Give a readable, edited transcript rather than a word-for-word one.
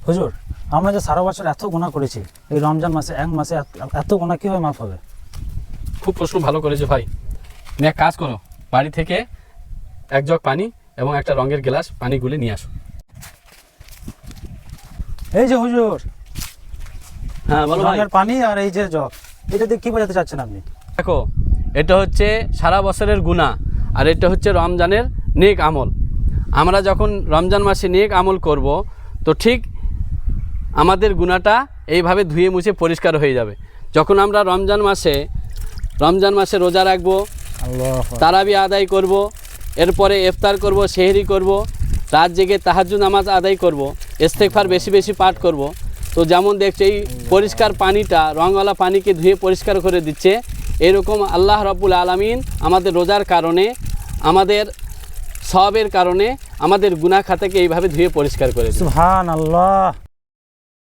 হুজুর, আমরা যে সারা বছর এত গুনাহ করেছি, এই রমজান মাসে এক মাসে এত গুনাহ কীভাবে মাফ হবে? খুব প্রশ্ন ভালো করেছে ভাই। তুমি এক কাজ করো, বাড়ি থেকে এক জগ পানি এবং একটা রঙের গ্লাস পানি গুলে নিয়ে আসো। এই যে হুজুর, হ্যাঁ বলো ভাই। রঙের পানি আর এই যে জগ, এটা দিয়ে কী বোঝাতে চাচ্ছেন আপনি? দেখো, এটা হচ্ছে সারা বছরের গুনাহ আর এটা হচ্ছে রমজানের নেক আমল। আমরা যখন রমজান মাসে নেক আমল করব, তো ঠিক আমাদের গুনাহটা এইভাবে ধুয়ে মুছে পরিষ্কার হয়ে যাবে। যখন আমরা রমজান মাসে রোজা রাখবো, তারাবি আদায় করব, এরপরে ইফতার করব, সেহরি করব, রাত জেগে তাহাজ্জুদ নামাজ আদায় করব, ইস্তেগফার বেশি বেশি পাঠ করব। তো যেমন দেখছো এই পরিষ্কার পানিটা রঙওয়ালা পানিকে ধুয়ে পরিষ্কার করে দিচ্ছে, এরকম আল্লাহ রাব্বুল আলামিন আমাদের রোজার কারণে, আমাদের সওয়াবের কারণে আমাদের গুনাহ খাতাকে এইভাবে ধুয়ে পরিষ্কার করে দিচ্ছে। সুবহানাল্লাহ।